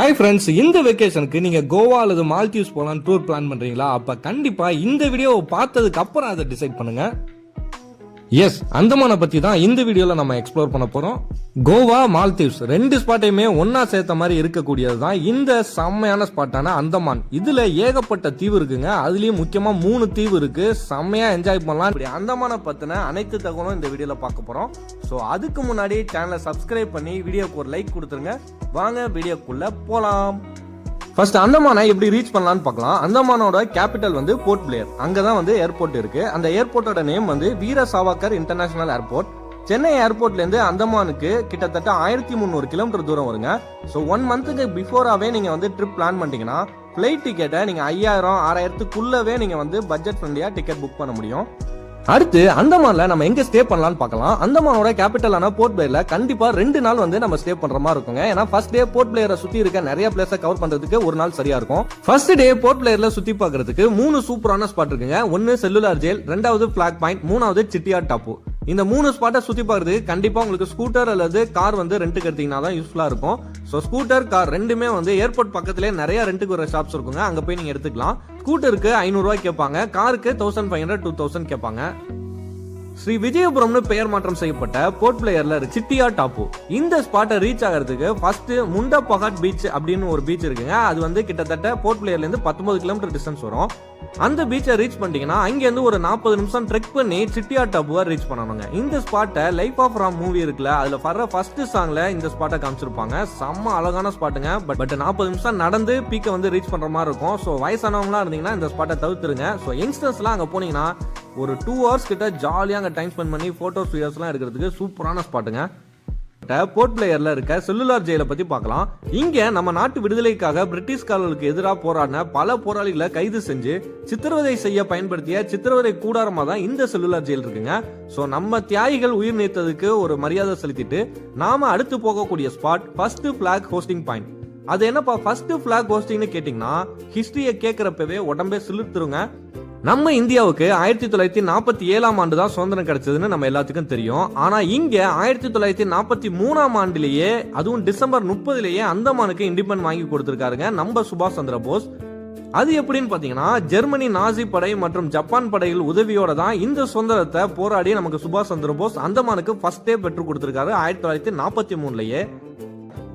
Hi friends, இந்த வெக்கேஷனுக்கு நீங்க கோவா அல்லது மால்தீவ்ஸ் போலாம் டூர் பிளான் பண்றீங்களா? அப்ப கண்டிப்பா இந்த வீடியோவை பார்த்ததுக்கு அப்புறம் அதை டிசைட் பண்ணுங்க. எஸ், அந்தமான பத்தி தான் இந்த வீடியோல நம்ம எக்ஸ்ப்ளோர் பண்ண போறோம். கோவா, மால்தீவ்ஸ் ரெண்டு ஸ்பாட்டையுமே ஒன்னா சேர்த்த மாதிரி இருக்கக்கூடியது தான் இந்த செம்மையான ஸ்பாட்டான அந்தமான். இதுல ஏகப்பட்ட தீவு இருக்குங்க. அதுலயும் முக்கியமா 3 தீவு இருக்கு. செம்மையா என்ஜாய் பண்ணலாம். இப்படி அந்தமான பத்தின அனைத்து தகவலும் இந்த வீடியோல பார்க்க போறோம். சோ அதுக்கு முன்னாடி சேனலை சப்ஸ்கிரைப் பண்ணி வீடியோக்கு ஒரு லைக் கொடுத்துருங்க. வாங்க வீடியோக்குள்ள போலாம். ஃபர்ஸ்ட் அந்தமானை எப்படி ரீச் பண்ணலாம்னு பார்க்கலாம். அந்தமானோட கேபிட்டல் வந்து போர்ட் பிளேயர். அங்கதான் வந்து ஏர்போர்ட் இருக்கு. அந்த ஏர்போர்ட்டோட நேம் வந்து வீர சாவர்கர் இன்டர்நேஷனல் ஏர்போர்ட். சென்னை ஏர்போர்ட்ல இருந்து அந்தமானுக்கு கிட்டத்தட்ட 1300 கிலோமீட்டர் தூரம் வருங்க. ஸோ 1 மந்த்துக்கு பிஃபோராவே நீங்க வந்து ட்ரிப் பிளான் பண்ணிட்டீங்கன்னா ஃபிளைட் டிக்கெட்டை நீங்க 5000-6000க்குள்ளவே நீங்க வந்து பட்ஜெட் ஃப்ரெண்ட்லியா டிக்கெட் புக் பண்ண முடியும். அடுத்து அந்தமான்ல நம்ம எங்க ஸ்டே பண்ணலாம்னு பார்க்கலாம். அந்தமானோட கேபிட்டலான போர்ட் பிளேயர்ல கண்டிப்பா 2 நாள் வந்து நம்ம ஸ்டே பண்ற மாதிரி இருக்குங்க. ஏன்னா ஃபர்ஸ்ட் டே போர்ட் பிளேயரை சுத்தி இருக்க நிறைய பிளேஸை கவர் பண்றதுக்கு ஒரு நாள் சரியா இருக்கும். ஃபர்ஸ்ட் டே போர்ட் பிளேயர்ல சுத்தி பார்க்கிறதுக்கு 3 சூப்பரான ஸ்பாட் இருக்குங்க. ஒன்னு செல்லுலார் ஜெயில், 2வது பிளாக் பாயிண்ட், 3வது சிட்டியாட் டாப்பு. இந்த 3 ஸ்பாட்டை சுத்தி பார்க்கறதுக்கு கண்டிப்பா உங்களுக்கு ஸ்கூட்டர் அல்லது கார் வந்து ரெண்டுக்கு எடுத்தீங்கன்னா தான் யூஸ்ஃபுல்லா இருக்கும். ஸோ ஸ்கூட்டர், கார் ரெண்டுமே வந்து ஏர்போர்ட் பக்கத்திலே நிறைய ரெண்டுக்கு வர ஷாப்ஸ் இருக்குங்க. அங்க போய் நீங்க எடுத்துக்கலாம். ஸ்கூட்டருக்கு 500 ரூபாய் கேட்பாங்க, காருக்கு 1500-2000 கேட்பாங்க. ஸ்ரீ விஜயபுரம்னு பெயர் மாற்றம் செய்யப்பட்ட போர்ட் பிளேயர்ல சிட்டியாட் டாப்பு. இந்த ஸ்பாட்டை ரீச் ஆகிறதுக்கு ஃபர்ஸ்ட் முண்டபகாட் பீச் அப்படின்னு ஒரு பீச் இருக்குங்க. அது வந்து கிட்டத்தட்ட போர்ட் பிளேயர்ல இருந்து 19 கிலோமீட்டர் டிஸ்டன்ஸ் வரும். அந்த பீச்சை ரீச் பண்ணிட்டீங்கன்னா அங்கிருந்து ஒரு 40 நிமிஷம் ட்ரெக் பண்ணி சிட்டியாட் டாப்புவை ரீச் பண்ணணுங்க. இந்த ஸ்பாட்டை லைஃப் ஆஃப் ராம் மூவி இருக்குல்ல, அதுல வர்ற ஃபர்ஸ்ட் சாங்ல இந்த ஸ்பாட்டை காமிச்சிருப்பாங்க. செம்ம அழகான ஸ்பாட்டுங்க. பட் 40 நிமிஷம் நடந்து பீக்கை வந்து ரீச் பண்ற மாதிரி இருக்கும். ஸோ வயசானவங்களா இருந்தீங்கன்னா இந்த ஸ்பாட்டை தவிர்த்துருங்க. ஸோ யங்ஸ்டர்ஸ்லாம் அங்க போனீங்கன்னா ஒரு 2 ஹவர்ஸ் கிட்ட ஜாலியா அங்க டைம் ஸ்பெண்ட் பண்ணி போட்டோஸ் வீடியோஸ்லாம் எடுக்கிறதுக்கு சூப்பரான ஸ்பாட்டுங்க. போர்ட் பிளேயர்ல இருக்க செல்லுலார் ஜெயிலை பத்தி பார்க்கலாம். இங்க நம்ம நாட்டு விடுதலைக்காக பிரிட்டிஷ்காரர்களுக்கு எதிராக போராடின பல போராளிகளை கைது செஞ்சு சித்திரவதை செய்ய பயன்படுத்திய சித்திரவதை கூடாரமா தான் இந்த செல்லுலார் ஜெயில் இருக்குங்க. சோ நம்ம தியாகிகள் உயிர் நீத்ததுக்கு ஒரு மரியாதை செலுத்திட்டு நாம அடுத்து போகக்கூடிய spot first flag hoisting point. அது என்னப்பா ஃபர்ஸ்ட் பிளாக் ஹோஸ்டிங்னு கேட்டீங்கன்னா ஹிஸ்டரியை கேட்கிறப்பவே உடம்பே சிலிர்த்துருங்க. நம்ம இந்தியாவுக்கு 1947ஆம் ஆண்டு தான் சுதந்திரம் கிடைச்சதுன்னு நம்ம எல்லாத்துக்கும் தெரியும். ஆனா இங்க 1943ஆம் ஆண்டிலேயே, அதுவும் டிசம்பர் 30லேயே அந்தமானுக்கு இண்டிபெண்டன்ட் வாங்கி கொடுத்திருக்காருங்க நம்ம சுபாஷ் சந்திர போஸ். அது எப்படின்னு பாத்தீங்கன்னா ஜெர்மனி நாசி படை மற்றும் ஜப்பான் படைகள் உதவியோட தான் இந்த சுதந்திரத்தை போராடி நமக்கு சுபாஷ் சந்திர போஸ் அந்தமானுக்கு ஃபர்ஸ்டே பெற்று கொடுத்திருக்காரு 1943லேயே.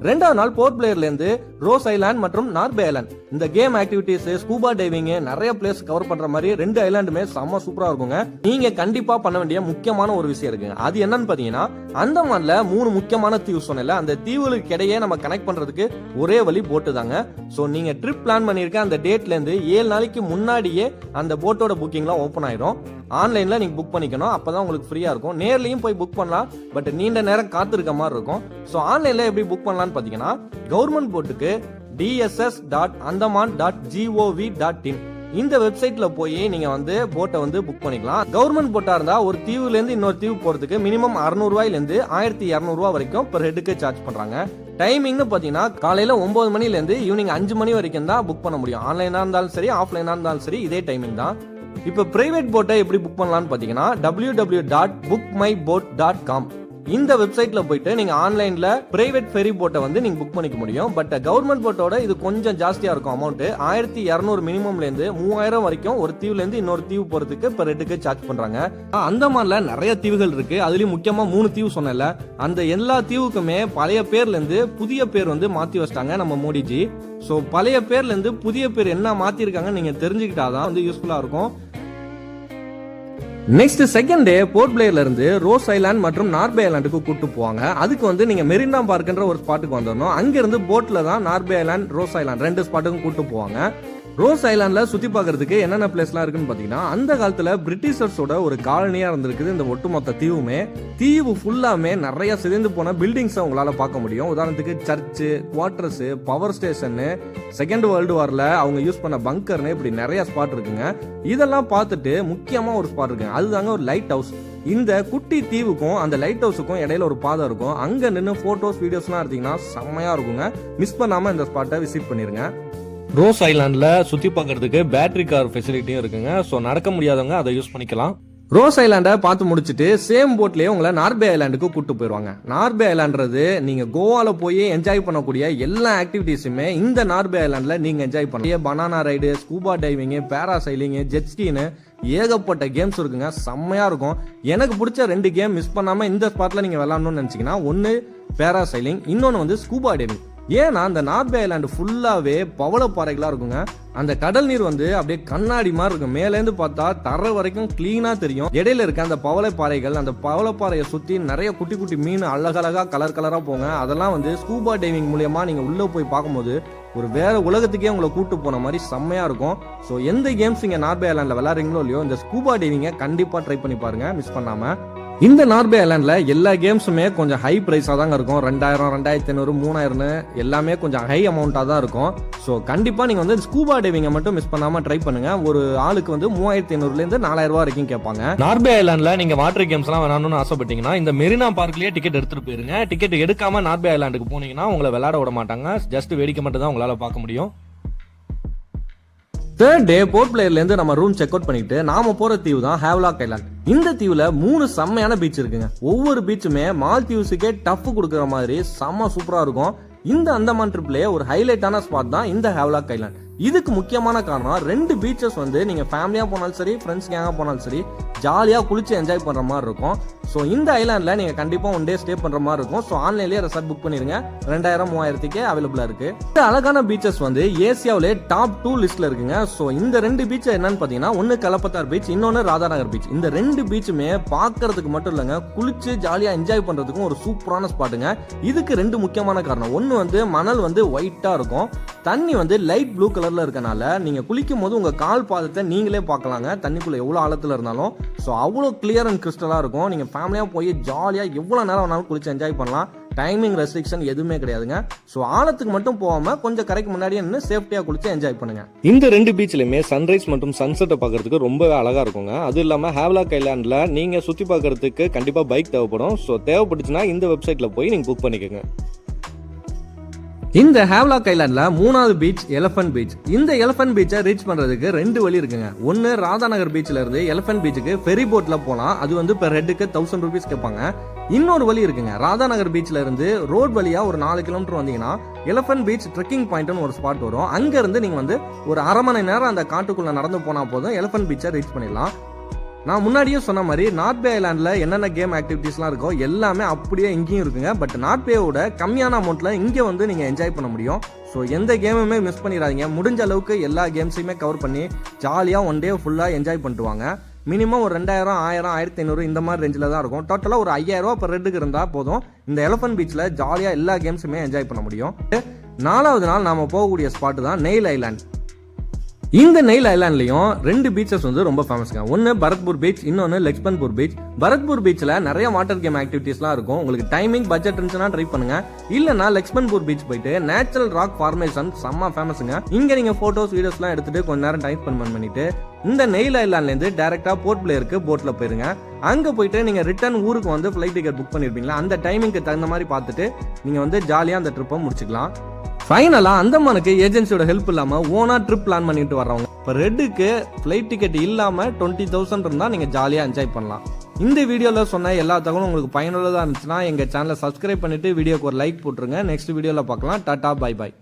2வது நாள் போர்ட் பிளேயர்ல இருந்து ரோஸ் ஐலாண்ட் மற்றும் நார்பே ஐலாண்ட் இந்த கேம் ஆக்டிவிட்டிஸ், ஸ்கூபா டைவிங், நிறைய பிளேஸ் கவர் பண்ற மாதிரி 2 ஐலாண்டுமே செம்ம சூப்பரா இருக்குங்க. நீங்க கண்டிப்பா பண்ண வேண்டிய முக்கியமான ஒரு விஷயம் இருக்குங்க. அது என்னன்னு பாத்தீங்கன்னா அந்தமான்ல 3 முக்கியமான தீவு சொன்னல, அந்த தீவுகளுக்கு இடையே நம்ம கனெக்ட் பண்றதுக்கு ஒரே வழி போட்டு தாங்க. சோ நீங்க ட்ரிப் பிளான் பண்ணிருக்க அந்த டேட்ல இருந்து 7 நாளைக்கு முன்னாடியே அந்த போட்டோட புக்கிங்லாம் ஓபன் ஆயிடும். ஆன்லைன்ல நீங்க புக் பண்ணிக்கணும். அப்பதான் உங்களுக்கு ஃப்ரீயா இருக்கும். நேர்லயும் போய் புக் பண்ணலாம், பட் நீண்ட நேரம் காத்திருக்க மாதிரி இருக்கும். சோ ஆன்லைன்ல எப்படி புக் பண்ணலாம்னு பாத்தீங்கன்னா கவர்மெண்ட் போட்டுக்கு dss.andaman.gov.in இந்த வெப்சைட்ல போய் நீங்க வந்து போட்டை வந்து புக் பண்ணிக்கலாம். கவர்மெண்ட் போட்டா இருந்தா ஒரு தீவுல இருந்து இன்னொரு தீவு போறதுக்கு மினிமம் 600 ரூபாயில இருந்து 1200 ரூபாய் வரைக்கும் பெர் ஹெட்டுக்கு சார்ஜ் பண்றாங்க. டைமிங்னு பாத்தீங்கன்னா காலையில 9 மணில இருந்து ஈவினிங் 5 மணி வரைக்கும் தான் புக் பண்ண முடியும். ஆன்லைனா இருந்தாலும் சரி, ஆஃப்லைனா இருந்தாலும் சரி, இதே டைமிங் தான். இப்ப பிரைவேட் போட்டை எப்படி புக் பண்ணலாம்னு பாத்தீங்கன்னா www.bookmyboat.com இந்த வெப்சைட்ல போயிட்டு நீங்க ஆன்லைன்ல பிரைவேட் ஃபெரி போட்டை வந்து நீங்க புக் பண்ணிக்க முடியும். பட் கவர்மெண்ட் போட்டோட இது கொஞ்சம் ஜாஸ்தியா இருக்கும். அமௌண்ட் 1200 மினிமம்ல இருந்து 3000 வரைக்கும் ஒரு தீவுல இருந்து இன்னொரு தீவு போறதுக்கு பெர் ஹெட்டுக்கு சார்ஜ் பண்றாங்க. அந்தமான்ல நிறைய தீவுகள் இருக்கு. அதுலயும் முக்கியமா 3 தீவு சொன்னல, அந்த எல்லா தீவுக்குமே பழைய பேர்ல இருந்து புதிய பேர் வந்து மாத்தி வச்சிட்டாங்க நம்ம மோடிஜி. சோ பழைய பேர்ல இருந்து புதிய பேர் என்ன மாத்தி இருக்காங்க நீங்க தெரிஞ்சுக்கிட்டாதான் வந்து யூஸ்ஃபுல்லா இருக்கும். நெக்ஸ்ட் செகண்ட் டே போர்ட் பிளேயர்ல இருந்து ரோஸ் ஐலாண்ட் மற்றும் நார்பே ஐலாண்டுக்கு கூட்டு போவாங்க. அதுக்கு வந்து நீங்க மெரினா பார்க்ன்ற ஒரு ஸ்பாட்டுக்கு வந்துடணும். அங்க இருந்து போட்ல தான் நார்பே ஐலாண்ட், ரோஸ் ஐலாண்ட் 2 ஸ்பாட்டுக்கும் கூட்டு போவாங்க. ரோஸ் ஐலாண்ட்ல சுத்தி பார்க்கறதுக்கு என்னென்ன பிளேஸ்லாம் இருக்குன்னு பாத்தீங்கன்னா அந்த காலத்துல பிரிட்டிஷர்ஸோட ஒரு காலனியா இருந்திருக்குது இந்த ஒட்டுமொத்த தீவுமே. தீவு ஃபுல்லாமே நிறைய சிதைந்து போன பில்டிங்ஸ் உங்களால பார்க்க முடியும். உதாரணத்துக்கு church, quarters, power station, second world வார்ல அவங்க யூஸ் பண்ண பங்கர்னு இப்படி நிறைய ஸ்பாட் இருக்குங்க. இதெல்லாம் பார்த்துட்டு முக்கியமா ஒரு ஸ்பாட் இருக்குங்க, அதுதாங்க ஒரு லைட் ஹவுஸ். இந்த குட்டி தீவுக்கும் அந்த லைட் ஹவுஸுக்கும் இடையில ஒரு பாதை இருக்கும். அங்க நின்று போட்டோஸ் வீடியோஸ்லாம் எடுத்தீங்கன்னா செம்மையா இருக்குங்க. மிஸ் பண்ணாம இந்த ஸ்பாட்டை விசிட் பண்ணிருங்க. ரோஸ் ஐலாண்ட்ல சுத்தி பார்க்கறதுக்கு பேட்டரி கார் ஃபெசிலிட்டியும் இருக்குங்க. ஸோ நடக்க முடியாதவங்க அதை யூஸ் பண்ணிக்கலாம். ரோஸ் ஐலாண்டை பார்த்து முடிச்சுட்டு சேம் போட்லயே உங்களை நார்பே ஐலாண்டுக்கு கூட்டு போயிருவாங்க. நார்பே ஐலான்றது நீங்க கோவால போய் என்ஜாய் பண்ணக்கூடிய எல்லா ஆக்டிவிட்டிஸுமே இந்த நார்பே ஐலாண்ட்ல நீங்க என்ஜாய் பண்ணலாம். Banana ride, scuba diving, parasailing, jet ஸ்கீனு, ஏகப்பட்ட கேம்ஸ் இருக்குங்க. செம்மையா இருக்கும். எனக்கு பிடிச்ச 2 கேம் மிஸ் பண்ணாம இந்த ஸ்பாட்ல நீங்க விளையாடணும்னு நினைச்சீங்கன்னா, ஒன்னு பேராசைலிங், இன்னொன்னு வந்து ஸ்கூபா டைவிங். ஏன்னா அந்த நார்பே ஐலாண்டு ஃபுல்லாவே பவளப்பாறைகளா இருக்குங்க. அந்த கடல் நீர் வந்து அப்படியே கண்ணாடி மாதிரி இருக்கும். மேலேருந்து பார்த்தா தர வரைக்கும் கிளீனா தெரியும். இடையில இருக்க அந்த பவளப்பாறைகள், அந்த பவளப்பாறையை சுத்தி நிறைய குட்டி குட்டி மீன் அழகழகா கலர் கலரா போங்க. அதெல்லாம் வந்து ஸ்கூபா டைவிங் மூலியமா நீங்க உள்ள போய் பார்க்கும்போது ஒரு வேற உலகத்துக்கே உங்களை கூட்டு போன மாதிரி செம்மையா இருக்கும். ஸோ எந்த கேம்ஸ் நீங்க நார்பே ஐலாண்ட்ல விளையாடுறீங்களோ இல்லையோ, இந்த ஸ்கூபா டைவிங்கை கண்டிப்பா ட்ரை பண்ணி பாருங்க, மிஸ் பண்ணாம. இந்த நார்பே ஐலாண்ட்ல எல்லா கேம்ஸுமே கொஞ்சம் ஹை பிரைஸா தாங்க இருக்கும். 2000, 2500, 3000 எல்லாமே கொஞ்சம் ஹை அமௌண்டா தான் இருக்கும். ஸோ கண்டிப்பா நீங்க வந்து ஸ்கூபா டைவிங்கை மட்டும் மிஸ் பண்ணாம ட்ரை பண்ணுங்க. ஒரு ஆளுக்கு வந்து 3500 இருந்து 4000 ரூபாய் வரைக்கும் கேட்பாங்க. நார்பே ஐலாண்ட்ல நீங்க வாட்டர் கேம்ஸ் எல்லாம் வேணும்னு ஆசைப்பட்டீங்கன்னா இந்த மெரினா பார்க்லயே டிக்கெட் எடுத்துட்டு போயிருங்க. டிக்கெட் எடுக்காம நார்பே ஐலாண்டுக்கு போனீங்கன்னா உங்களை விளையாட விட மாட்டாங்க. ஜஸ்ட் வேடிக்கை மட்டும் தான் உங்களால பார்க்க முடியும். தேர்ட் டே போர்ட் பிளேயர்ல இருந்து நம்ம ரூம் செக் அவுட் பண்ணிட்டு நாம போற தீவு தான் ஹேவ்லாக் ஐலாண்ட். இந்த தீவுல 3 செம்மையான பீச் இருக்குங்க. ஒவ்வொரு பீச்சுமே மால்தீவ்ஸுக்கே டஃப் கொடுக்குற மாதிரி செம்ம சூப்பரா இருக்கும். இந்த அந்தமான் ட்ரிப்லயே ஒரு ஹைலைட்டான ஸ்பாட் தான் இந்த ஹேவ்லாக் ஐலாண்ட். இதுக்கு முக்கியமான காரணம் 2 பீச்சஸ் வந்து நீங்க ஃபேமிலியா போனாலும் சரி, ஃப்ரெண்ட்ஸ் கேங்கா போனாலும் சரி, ஜாலியா குளிச்சு என்ஜாய் பண்ற மாதிரி இருக்கும். ஸோ இந்த ஐலாண்ட்ல நீங்க கண்டிப்பா 1 டே ஸ்டே பண்ற மாதிரி இருக்கும். ஸோ ஆன்லைன்லயே ரெசார்ட் புக் பண்ணிருங்க. 2000, 3000க்கு அவைலபிளா இருக்கு. இந்த அழகான பீச்சஸ் வந்து ஏசியாவிலே டாப் 2 லிஸ்ட்ல இருக்குங்க. ஸோ இந்த 2 பீச் என்னன்னு பாத்தீங்கன்னா, ஒன்னு கலப்பத்தார் பீச், இன்னொன்னு ராதாநகர் பீச். இந்த 2 பீச்சுமே பாக்குறதுக்கு மட்டும் இல்லங்க, குளிச்சு ஜாலியா என்ஜாய் பண்றதுக்கும் ஒரு சூப்பரான ஸ்பாட்டுங்க. இதுக்கு 2 முக்கியமான காரணம். ஒன்னு வந்து மணல் வந்து ஒயிட்டா இருக்கும், தண்ணி வந்து லைட் ப்ளூ கலர்ல இருக்கனால நீங்க குளிக்கும் போது உங்க கால் பாதத்தை நீங்களே பார்க்கலாங்க, தண்ணிக்குள்ள எவ்வளவு ஆழத்துல இருந்தாலும். ஸோ அவ்வளவு கிளியர் அண்ட் கிறிஸ்டலா இருக்கும். நீங்க ஃபேமிலியா போய் ஜாலியா எவ்வளவு நேரம் வேணாலும் குளிச்சு என்ஜாய் பண்ணலாம். டைமிங் ரெஸ்ட்ரிக்ஷன் எதுவுமே கிடையாதுங்க. ஸோ ஆழத்துக்கு மட்டும் போகாம கொஞ்சம் கரைக்கு முன்னாடியே நின்று சேஃப்டியா குளிச்சு என்ஜாய் பண்ணுங்க. இந்த 2 பீச்லயுமே சன்ரைஸ் மற்றும் சன்செட்டை பார்க்கறதுக்கு ரொம்பவே அழகா இருக்குங்க. அது இல்லாம ஹேவ்லாக் ஐலாண்ட்ல நீங்க சுத்தி பார்க்கறதுக்கு கண்டிப்பா பைக் தேவைப்படும். ஸோ தேவைப்பட்டுச்சுன்னா இந்த வெப்சைட்ல போய் நீங்க புக் பண்ணிக்கோங்க. இந்த ஹேவ்லாக் ஐலாண்ட்ல 3வது பீச் எலிஃபன்ட் பீச். இந்த எலிஃபன்ட் பீச்சை ரீச் பண்றதுக்கு 2 வழி இருக்குங்க. ஒன்னு ராதாநகர் பீச்ல இருந்து எலிஃபன்ட் பீச்சுக்கு ஃபெரி போட்ல போலாம். அது வந்து பெர் ஹெட்டுக்கு 1000 ரூபீஸ் கேட்பாங்க. இன்னொரு வழி இருக்குங்க. ராதாநகர் பீச்ல இருந்து ரோட் வழியா ஒரு 4 கிலோமீட்டர் வந்தீங்கன்னா எலிஃபன்ட் பீச் ட்ரெக்கிங் பாயிண்ட்னு ஒரு ஸ்பாட் வரும். அங்க இருந்து நீங்க வந்து ஒரு அரை மணி நேரம் அந்த காட்டுக்குள்ள நடந்து போனா போதும் எலிஃபன்ட் பீச்சை ரீச் பண்ணிடலாம். நான் முன்னாடியே சொன்ன மாதிரி நார்பே ஐலாண்ட்ல என்னென்ன கேம் ஆக்டிவிட்டிஸ்லாம் இருக்கோ எல்லாமே அப்படியே இங்கேயும் இருக்குங்க. பட் நார்பேவோட கம்மியான அமௌண்ட்ல இங்க வந்து நீங்க என்ஜாய் பண்ண முடியும். ஸோ எந்த கேமுமே மிஸ் பண்ணிடாதீங்க. முடிஞ்ச அளவுக்கு எல்லா கேம்ஸையுமே கவர் பண்ணி ஜாலியா 1 டே ஃபுல்லா என்ஜாய் பண்ணிட்டு வாங்க. மினிமம் ஒரு 2000, 1000, 1500 இந்த மாதிரி ரேஞ்சில் தான் இருக்கும். டோட்டலா ஒரு 5000 ரூபாய் per ஹெட்டுக்கு இருந்தா போதும். இந்த எலிஃபன்ட் பீச்ல ஜாலியா எல்லா கேம்ஸுமே என்ஜாய் பண்ண முடியும். 4வது நாள் நாம போகக்கூடிய ஸ்பாட் தான் நெயில் ஐலாண்ட். இந்த நெயில் ஐலாண்ட்லயும் 2 பீச்சஸ் வந்து ரொம்ப ஃபேமஸ்ங்க. ஒன்னு பரத்பூர் பீச், இன்னொன்னு லக்ஷ்மன்பூர் பீச். பரத்பூர் பீச்ல நிறைய வாட்டர் கேம் ஆக்டிவிட்டிஸ்லாம் இருக்கும். உங்களுக்கு டைமிங் பட்ஜெட் இருந்துச்சுன்னா ட்ரை பண்ணுங்க. இல்லனா லக்ஷ்மன்பூர் பீச் போயிட்டு நேச்சுரல் ராக் ஃபார்மேஷன் செம்ம ஃபேமஸ்ங்க. இங்க நீங்க போட்டோஸ், வீடியோஸ்லாம் எடுத்துட்டு கொஞ்ச நேரம் டைம் ஸ்பெண்ட் பண்ணிட்டு இந்த நெயில் ஐலாண்ட்ல இருந்து டைரக்டா போர்ட் பிளேயருக்கு போட்ல போயிருங்க. அங்க போயிட்டு நீங்க ரிட்டர்ன் ஊருக்கு வந்து ஃபிளைட் டிக்கெட் புக் பண்ணிருப்பீங்களா, அந்த டைமிங்க்கு தகுந்த மாதிரி பார்த்துட்டு நீங்க வந்து ஜாலியா அந்த ட்ரிப்பை முடிச்சுக்கலாம். ஃபைனலா அந்தமானுக்கு ஏஜென்சியோட ஹெல்ப் இல்லாம ஓனா ட்ரிப் பிளான் பண்ணிட்டு வர்றவங்க இப்போ ரெட்டுக்கு ஃபிளைட் டிக்கெட் இல்லாம 20,000 இருந்தா நீங்க ஜாலியா என்ஜாய் பண்ணலாம். இந்த வீடியோல சொன்ன எல்லா தகவலும் உங்களுக்கு பயனுள்ளதா இருந்துச்சுன்னா எங்க சேனலை சப்ஸ்கிரைப் பண்ணிட்டு வீடியோக்கு ஒரு லைக் போட்டுருங்க. நெக்ஸ்ட் வீடியோல பார்க்கலாம். Tata, bye by.